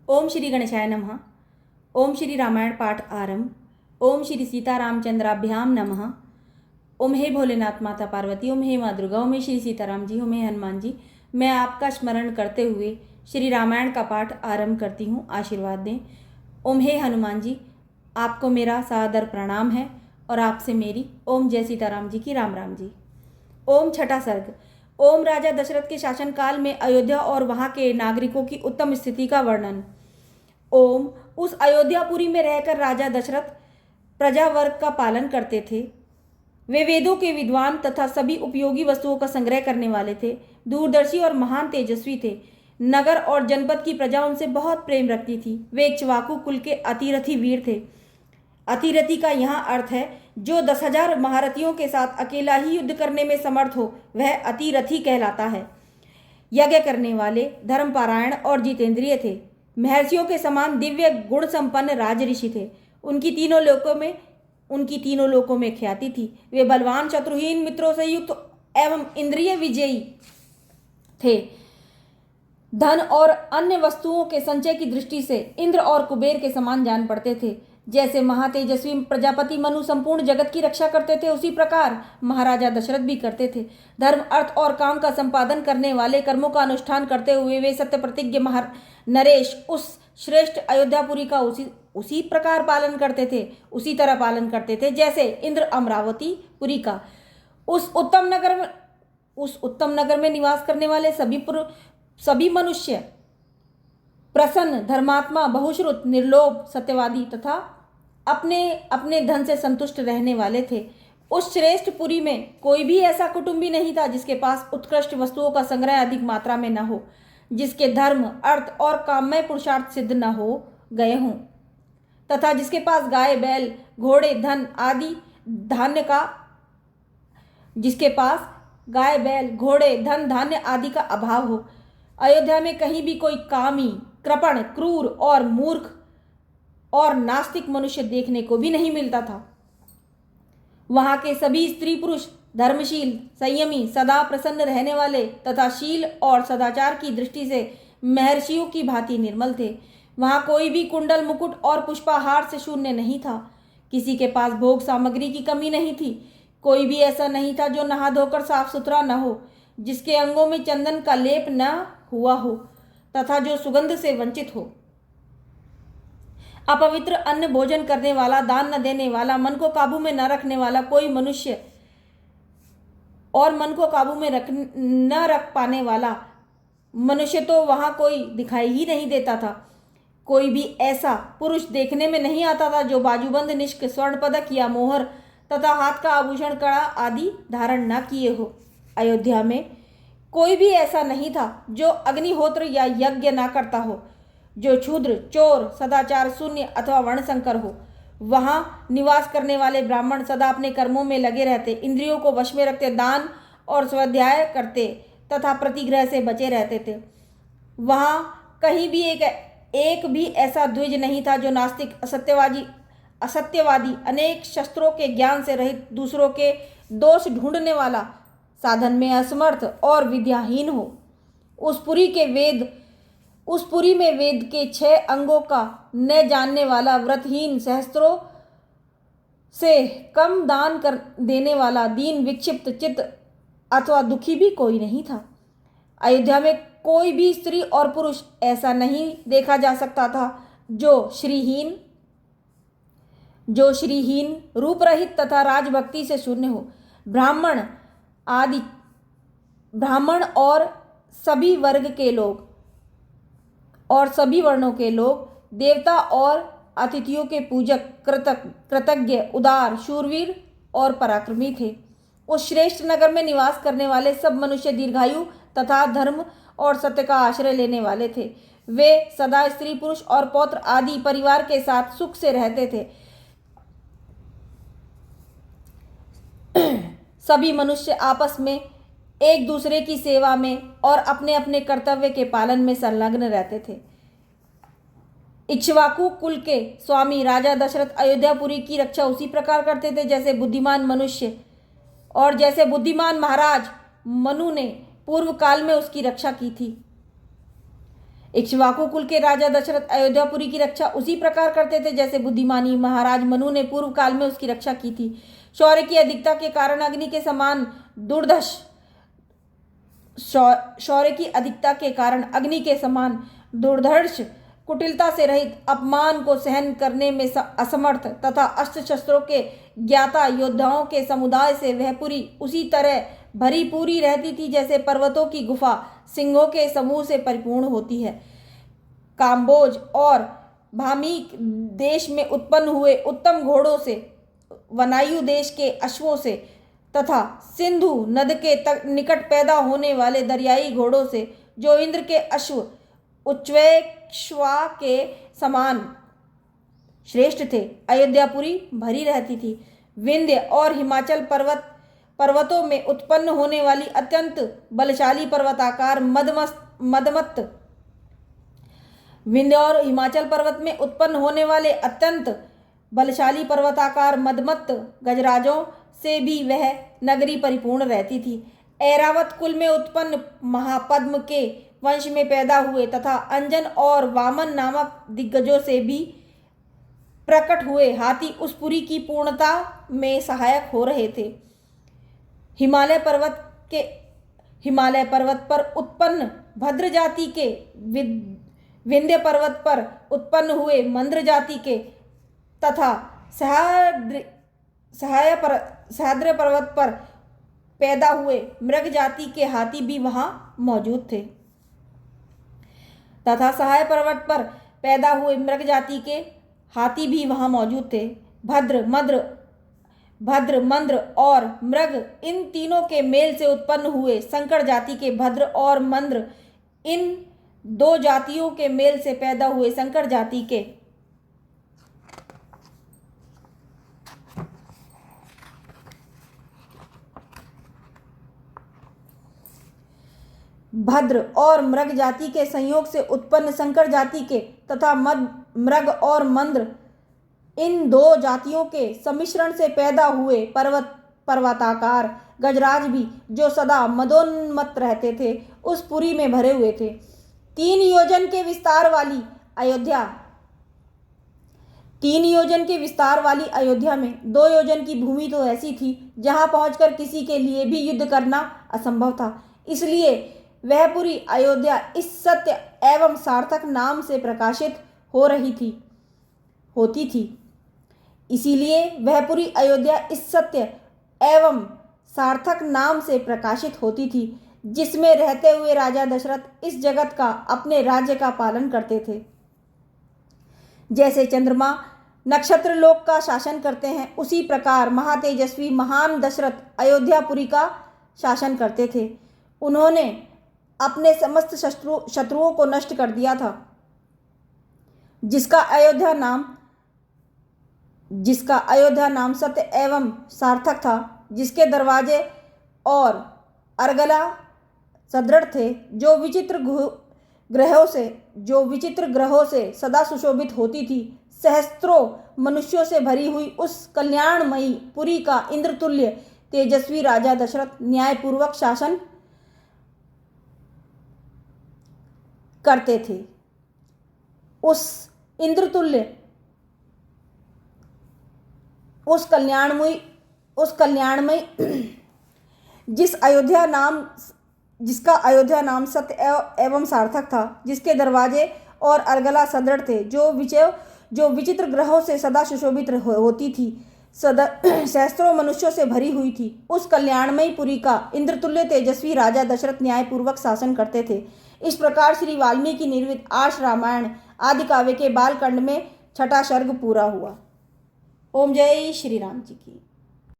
ओम श्री गणेशाय नमः। ओम श्री रामायण पाठ आरंभ। ओम श्री सीतारामचंद्राभ्याम नमः। ओम हे भोलेनाथ माता पार्वती, ओम हे माँ दुर्गा, ओम हे श्री सीताराम जी, ओम हे हनुमान जी। मैं आपका स्मरण करते हुए श्री रामायण का पाठ आरंभ करती हूँ। आशीर्वाद दें। ओम हे हनुमान जी, आपको मेरा सादर प्रणाम है और आपसे मेरी ओम जय सीताराम जी की राम राम जी। ओम छठा सर्ग। ओम राजा दशरथ के शासनकाल में अयोध्या और वहाँ के नागरिकों की उत्तम स्थिति का वर्णन। ओम उस अयोध्यापुरी में रहकर राजा दशरथ प्रजा वर्ग का पालन करते थे। वे वेदों के विद्वान तथा सभी उपयोगी वस्तुओं का संग्रह करने वाले थे। दूरदर्शी और महान तेजस्वी थे। नगर और जनपद की प्रजा उनसे बहुत प्रेम रखती थी। वे इक्ष्वाकु कुल के अतिरथी वीर थे। अतिरथी का यहाँ अर्थ है जो 10,000 महारथियों के साथ अकेला ही युद्ध करने में समर्थ हो, वह अतिरथी कहलाता है। यज्ञ करने वाले, धर्मपारायण और जितेंद्रिय थे। महर्षियों के समान दिव्य गुण संपन्न राज ऋषि थे। उनकी तीनों लोकों में ख्याति थी। वे बलवान, शत्रुहीन, मित्रों से युक्त एवं इंद्रिय विजयी थे। धन और अन्य वस्तुओं के संचय की दृष्टि से इंद्र और कुबेर के समान जान पड़ते थे। जैसे महातेजस्वी प्रजापति मनु संपूर्ण जगत की रक्षा करते थे, उसी प्रकार महाराजा दशरथ भी करते थे। धर्म, अर्थ और काम का संपादन करने वाले, कर्मों का अनुष्ठान करते हुए वे सत्य प्रतिज्ञ नरेश उस श्रेष्ठ अयोध्यापुरी का उसी प्रकार पालन करते थे, उसी तरह पालन करते थे जैसे इंद्र अमरावती पुरी का। उस उत्तम नगर में निवास करने वाले सभी मनुष्य प्रसन्न, धर्मात्मा, बहुश्रुत, निर्लोभ, सत्यवादी तथा अपने अपने धन से संतुष्ट रहने वाले थे। उस श्रेष्ठ पुरी में कोई भी ऐसा कुटुंबी नहीं था जिसके पास उत्कृष्ट वस्तुओं का संग्रह अधिक मात्रा में न हो, जिसके धर्म, अर्थ और काममय पुरुषार्थ सिद्ध न हो गए हों, तथा जिसके पास गाय, बैल, घोड़े, धन आदि धान्य आदि का अभाव हो। अयोध्या में कहीं भी कोई कामी, कृपण, क्रूर और मूर्ख और नास्तिक मनुष्य देखने को भी नहीं मिलता था। वहां के सभी स्त्री पुरुष धर्मशील, संयमी, सदा प्रसन्न रहने वाले तथा शील और सदाचार की दृष्टि से महर्षियों की भांति निर्मल थे। वहां कोई भी कुंडल, मुकुट और पुष्पाहार से शून्य नहीं था। किसी के पास भोग सामग्री की कमी नहीं थी। कोई भी ऐसा नहीं था जो नहा धोकर साफ सुथरा न हो, जिसके अंगों में चंदन का लेप न हुआ हो तथा जो सुगंध से वंचित हो। अपवित्र अन्न भोजन करने वाला, दान न देने वाला, मन को काबू में न रखने वाला कोई मनुष्य और मन को काबू में न रख पाने वाला मनुष्य तो वहां कोई दिखाई ही नहीं देता था। कोई भी ऐसा पुरुष देखने में नहीं आता था जो बाजूबंद, निष्क, स्वर्ण पदक या मोहर तथा हाथ का आभूषण, कड़ा आदि धारण न किए हो। अयोध्या में कोई भी ऐसा नहीं था जो अग्निहोत्र या यज्ञ ना करता हो, जो क्षुद्र, चोर, सदाचार शून्य अथवा वर्णशंकर हो। वहां निवास करने वाले ब्राह्मण सदा अपने कर्मों में लगे रहते, इंद्रियों को वश में रखते, दान और स्वाध्याय करते तथा प्रतिग्रह से बचे रहते थे। वहां कहीं भी एक भी ऐसा द्विज नहीं था जो नास्तिक, असत्यवादी, अनेक शस्त्रों के ज्ञान से रहित, दूसरों के दोष ढूंढने वाला, साधन में असमर्थ और विद्याहीन हो। उस पुरी में वेद के 6 अंगों का न जानने वाला, व्रतहीन, सहस्त्रों से कम दान कर देने वाला, दीन, विक्षिप्त चित्त अथवा दुखी भी कोई नहीं था। अयोध्या में कोई भी स्त्री और पुरुष ऐसा नहीं देखा जा सकता था जो श्रीहीन, रूप रहित तथा राजभक्ति से शून्य हो। ब्राह्मण और सभी वर्ग के लोग और सभी वर्णों के लोग, देवता और अतिथियों के पूजक, कृतज्ञ, उदार, शूरवीर और पराक्रमी थे। उस श्रेष्ठ नगर में निवास करने वाले सब मनुष्य दीर्घायु तथा धर्म और सत्य का आश्रय लेने वाले थे। वे सदा स्त्री, पुरुष और पौत्र आदि परिवार के साथ सुख से रहते थे। सभी मनुष्य आपस में एक दूसरे की सेवा में और अपने अपने कर्तव्य के पालन में संलग्न रहते थे। इक्ष्वाकु कुल के स्वामी राजा दशरथ अयोध्यापुरी की रक्षा उसी प्रकार करते थे जैसे बुद्धिमान मनुष्य और जैसे बुद्धिमान महाराज मनु ने पूर्व काल में उसकी रक्षा की थी। इक्ष्वाकु कुल के राजा दशरथ अयोध्यापुरी की रक्षा उसी प्रकार करते थे जैसे बुद्धिमानी महाराज मनु ने पूर्व काल में उसकी रक्षा की थी। शौर्य की अधिकता के कारण अग्नि के समान दुर्धर्ष शौर्य की अधिकता के कारण अग्नि के समान दुर्धर्ष कुटिलता से रहित अपमान को सहन करने में असमर्थ तथा अस्त्र शस्त्रों के ज्ञाता योद्धाओं के समुदाय से वह पुरी उसी तरह भरी पूरी रहती थी जैसे पर्वतों की गुफा सिंहों के समूह से परिपूर्ण होती है। काम्बोज और भामीक देश में उत्पन्न हुए उत्तम घोड़ों से, वनायु देश के अश्वों से तथा सिंधु नद के निकट पैदा होने वाले दरियाई घोड़ों से, जो इंद्र के अश्व उच्चैश्वा के समान श्रेष्ठ थे, अयोध्यापुरी भरी रहती थी। विंध्य और हिमाचल पर्वतों में उत्पन्न होने वाली अत्यंत बलशाली पर्वताकार मदमत्त विंध्य और हिमाचल पर्वत में उत्पन्न होने वाले अत्यंत बलशाली पर्वताकार मदमत्त गजराजों से भी वह नगरी परिपूर्ण रहती थी। ऐरावत कुल में उत्पन्न महापद्म के वंश में पैदा हुए तथा अंजन और वामन नामक दिग्गजों से भी प्रकट हुए हाथी उस पुरी की पूर्णता में सहायक हो रहे थे। हिमालय पर्वत पर उत्पन्न भद्र जाति के, विंध्य पर्वत पर उत्पन्न हुए मंद्र जाति के तथा सह्याद्रि पर्वत पर पैदा हुए मृग जाति के हाथी भी वहां मौजूद थे तथा सहाय पर्वत पर पैदा हुए मृग जाति के हाथी भी वहां मौजूद थे। भद्र मंद्र और मृग इन तीनों के मेल से उत्पन्न हुए संकर जाति के भद्र और मंद्र इन दो जातियों के मेल से पैदा हुए संकर जाति के भद्र और मृग जाति के संयोग से उत्पन्न संकर जाति के तथा मृग और मंद्र इन दो जातियों के सम्मिश्रण से पैदा हुए पर्वताकार गजराज भी, जो सदा मदोन्मत्त रहते थे, उस पुरी में भरे हुए थे। 3 योजन के विस्तार वाली अयोध्या में 2 योजन की भूमि तो ऐसी थी जहां पहुंचकर किसी के लिए भी युद्ध करना असंभव था। इसलिए वह पुरी अयोध्या इस सत्य एवं सार्थक नाम से प्रकाशित होती थी। इसीलिए वह पुरी अयोध्या इस सत्य एवं सार्थक नाम से प्रकाशित होती थी, जिसमें रहते हुए राजा दशरथ इस जगत का अपने राज्य का पालन करते थे। जैसे चंद्रमा नक्षत्र लोक का शासन करते हैं, उसी प्रकार महातेजस्वी महान दशरथ अयोध्यापुरी का शासन करते थे। उन्होंने अपने समस्त शत्रुओं को नष्ट कर दिया था, जिसका अयोध्या नाम सत्य एवं सार्थक था, जिसके दरवाजे और अर्गला सदृढ़ थे, जो विचित्र ग्रहों से सदा सुशोभित होती थी, सहस्त्रों मनुष्यों से भरी हुई उस कल्याणमयी पुरी का इंद्रतुल्य तेजस्वी राजा दशरथ न्यायपूर्वक शासन करते थे। उस इंद्रतुल्य उस कल्याणमय जिसका अयोध्या नाम सत्य एवं सार्थक था, जिसके दरवाजे और अर्गला सदृढ़ थे, जो विचित्र ग्रहों से सदा सुशोभित होती थी, सहस्त्रों मनुष्यों से भरी हुई थी, उस कल्याणमयी पुरी का इंद्रतुल्य तेजस्वी राजा दशरथ न्यायपूर्वक शासन करते थे। इस प्रकार श्री वाल्मीकि निर्मित आर्ष रामायण आदि काव्य के बालकांड में 6ठा सर्ग पूरा हुआ। ओम जय श्री राम जी की।